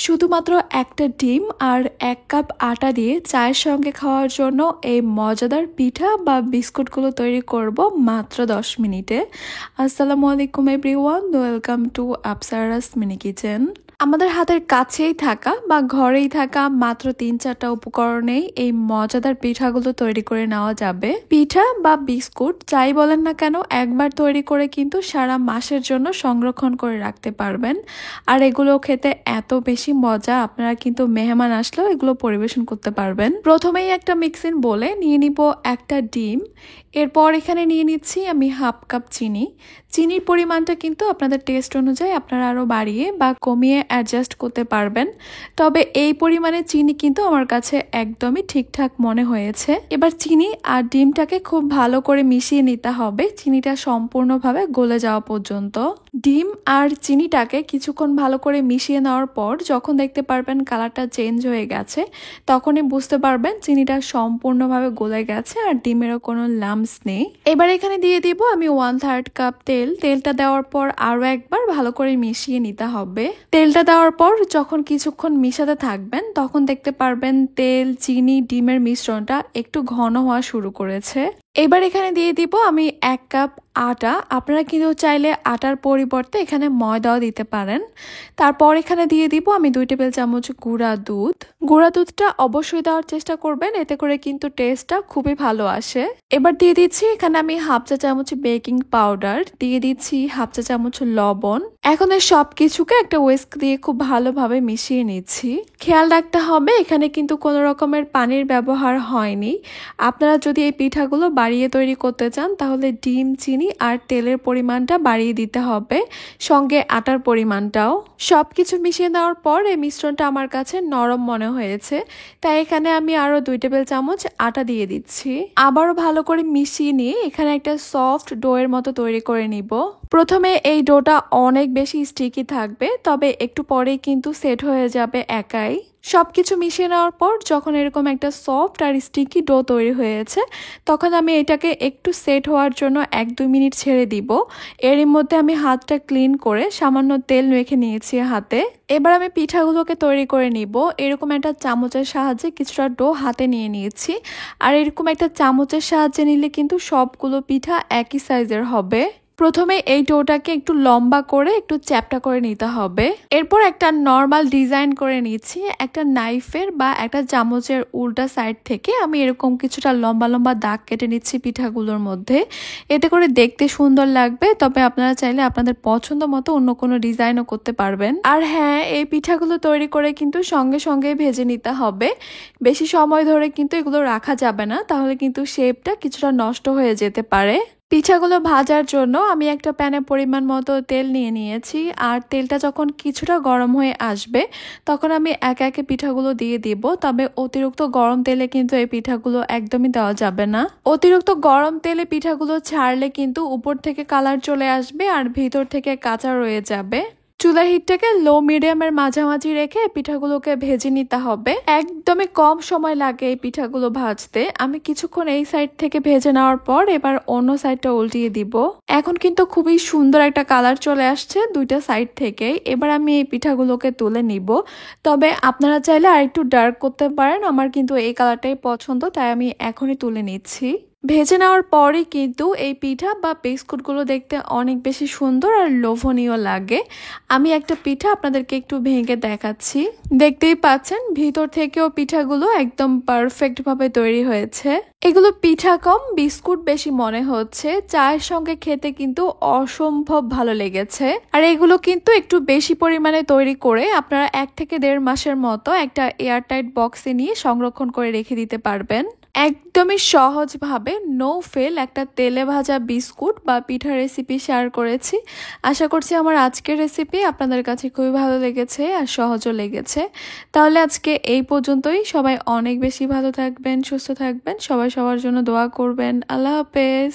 শুধুমাত্র একটা ডিম আর 1 কাপ আটা দিয়ে চায়ের সঙ্গে খাওয়ার জন্য এই মজাদার পিঠা বা বিস্কুটগুলো তৈরি করব মাত্র 10 মিনিটে। আসসালামু আলাইকুম everyone, welcome to Afsara's mini kitchen. আমাদের হাতের কাছেই থাকা বা ঘরেই থাকা মাত্র 3-4টা উপকরণেই এই মজাদার পিঠাগুলো তৈরি করে নেওয়া যাবে। পিঠা বা বিস্কুট যাই বলেন না কেন, একবার তৈরি করে কিন্তু সারা মাসের জন্য সংরক্ষণ করে রাখতে পারবেন। আর এগুলো খেতে এত বেশি মজা, আপনারা কিন্তু মেহমান আসলেও এগুলো পরিবেশন করতে পারবেন। প্রথমেই একটা মিক্সিং বোলে নিয়ে নিব একটা ডিম, এরপর এখানে নিয়ে নিচ্ছি আমি 1/2 কাপ চিনি। চিনির পরিমাণটা কিন্তু আপনাদের টেস্ট অনুযায়ী আপনারা আরও বাড়িয়ে বা কমিয়ে অ্যাডজাস্ট করতে পারবেন, তবে এই পরিমাণে চিনি কিন্তু আমার কাছে একদমই ঠিকঠাক মনে হয়েছে। এবার চিনি আর ডিমটাকে খুব ভালো করে মিশিয়ে নিতে হবে, চিনিটা সম্পূর্ণভাবে গলে যাওয়া পর্যন্ত। ডিম আর চিনিটাকে কিছুক্ষণ ভালো করে মিশিয়ে নেওয়ার পর যখন দেখতে পারবেন কালারটা চেঞ্জ হয়ে গেছে, তখনই বুঝতে পারবেন চিনিটা সম্পূর্ণভাবে গলে গেছে আর ডিমেরও কোনো লাম্পস নেই। এবার এখানে দিয়ে দিব আমি 1/3 কাপ তেল। তেলটা দেওয়ার পর আরও একবার ভালো করে মিশিয়ে নিতে হবে। তেলটা দেওয়ার পর যখন কিছুক্ষণ মিশাতে থাকবেন তখন দেখতে পারবেন তেল, চিনি, ডিমের মিশ্রণটা একটু ঘন হওয়া শুরু করেছে। এবার এখানে দিয়ে দিব আমি 1 কাপ আটা। আপনারা কিন্তু চাইলে আটার পরিবর্তে এখানে ময়দাও দিতে পারেন। তারপর এখানে দিয়ে দিব আমি 2 টেবিল চামচ গুঁড়া দুধ। গুঁড়া দুধটা অবশ্যই দেওয়ার চেষ্টা করবেন, এতে করে কিন্তু টেস্টটা খুবই ভালো আসে। এবার দিয়ে দিচ্ছি এখানে আমি 1/2 চা চামচ বেকিং পাউডার, দিয়ে দিচ্ছি 1/2 চা চামচ লবণ। এখন এই সব কিছুকে একটা উইস্ক দিয়ে খুব ভালোভাবে মিশিয়ে নিচ্ছি। খেয়াল রাখতে হবে এখানে কিন্তু কোনো রকমের পানির ব্যবহার হয়নি। আপনারা যদি এই পিঠাগুলো বাড়িয়ে তৈরি করতে চান তাহলে ডিম, চিনি আর তেলের পরিমাণটা বাড়িয়ে দিতে হবে, সঙ্গে আটার পরিমাণটাও। সবকিছু মিশিয়ে নেওয়ার পর এই মিশ্রণটা আমার কাছে নরম মনে হয়েছে, তাই এখানে আমি আরো 2 টেবিল চামচ আটা দিয়ে দিচ্ছি। আবারও ভালো করে মিশিয়ে নিয়ে এখানে একটা সফট ডোয়ের মতো তৈরি করে নিব। প্রথমে এই ডোটা অনেক বেশি স্টিকি থাকবে, তবে একটু পরেই কিন্তু সেট হয়ে যাবে একাই। সবকিছু মিশিয়ে নেওয়ার পর যখন এরকম একটা সফট আর স্টিকি ডো তৈরি হয়েছে, তখন আমি এটাকে একটু সেট হওয়ার জন্য 1-2 মিনিট ছেড়ে দিব। এরই মধ্যে আমি হাতটা ক্লিন করে সামান্য তেল মেখে নিয়েছি হাতে। এবার আমি পিঠাগুলোকে তৈরি করে নিব। এরকম একটা চামচের সাহায্যে কিছুটা ডো হাতে নিয়ে নিয়েছি, আর এরকম একটা চামচের সাহায্যে নিলে কিন্তু সবগুলো পিঠা একই সাইজের হবে। প্রথমে এই ডোটাকে একটু লম্বা করে একটু চ্যাপটা করে নিতে হবে। এরপর একটা নর্মাল ডিজাইন করে নিচ্ছি। একটা নাইফের বা একটা চামচের উল্টা সাইড থেকে আমি এরকম কিছুটা লম্বা লম্বা দাগ কেটে নিচ্ছি পিঠাগুলোর মধ্যে, এতে করে দেখতে সুন্দর লাগবে। তবে আপনারা চাইলে আপনাদের পছন্দ মতো অন্য কোনো ডিজাইনও করতে পারবেন। আর হ্যাঁ, এই পিঠাগুলো তৈরি করে কিন্তু সঙ্গে সঙ্গে ভেজে নিতে হবে, বেশি সময় ধরে কিন্তু এগুলো রাখা যাবে না, তাহলে কিন্তু শেপটা কিছুটা নষ্ট হয়ে যেতে পারে। পিঠাগুলো ভাজার জন্য আমি একটা প্যানে পরিমাণ মতো তেল নিয়ে নিয়েছি, আর তেলটা যখন কিছুটা গরম হয়ে আসবে তখন আমি একে একে পিঠাগুলো দিয়ে দিব। তবে অতিরিক্ত গরম তেলে কিন্তু এই পিঠাগুলো একদমই দেওয়া যাবে না। অতিরিক্ত গরম তেলে পিঠাগুলো ছাড়লে কিন্তু উপর থেকে কালার চলে আসবে আর ভিতর থেকে কাঁচা রয়ে যাবে। চুলার হিটটাকে লো মিডিয়ামের মাঝামাঝি রেখে পিঠাগুলোকে ভেজে নিতে হবে। একদমই কম সময় লাগে এই পিঠাগুলো ভাজতে। আমি কিছুক্ষণ এই সাইড থেকে ভেজে নেওয়ার পর এবার অন্য সাইডটা উল্টিয়ে দিব। এখন কিন্তু খুবই সুন্দর একটা কালার চলে আসছে দুইটা সাইড থেকেই। এবার আমি এই পিঠাগুলোকে তুলে নিব, তবে আপনারা চাইলে আরেকটু ডার্ক করতে পারেন। আমার কিন্তু এই কালারটাই পছন্দ, তাই আমি এখনই তুলে নিচ্ছি। ভেজে নেওয়ার পরই কিন্তু এই পিঠা বা বিস্কুটগুলো দেখতে অনেক বেশি সুন্দর আর লোভনীয় লাগে। আমি একটা পিঠা আপনাদেরকে একটু ভেঙে দেখাচ্ছি। দেখতেই পাচ্ছেন ভিতর থেকেও পিঠাগুলো একদম পারফেক্ট ভাবে তৈরি হয়েছে। এগুলো পিঠা কম বিস্কুট বেশি মনে হচ্ছে, চায়ের সঙ্গে খেতে কিন্তু অসম্ভব ভালো লেগেছে। আর এগুলো কিন্তু একটু বেশি পরিমাণে তৈরি করে আপনারা 1 থেকে 1.5 মাসের মতো একটা এয়ারটাইট বক্সে নিয়ে সংরক্ষণ করে রেখে দিতে পারবেন। একদমই সহজভাবে নো ফেল একটা তেলে ভাজা বিস্কুট বা পিঠা রেসিপি শেয়ার করেছি। আশা করছি আমার আজকের রেসিপি আপনাদের কাছে খুবই ভালো লেগেছে আর সহজও লেগেছে। তাহলে আজকে এই পর্যন্তই। সবাই অনেক বেশি ভালো থাকবেন, সুস্থ থাকবেন, সবাই সবার জন্য দোয়া করবেন। আল্লাহ হাফেজ।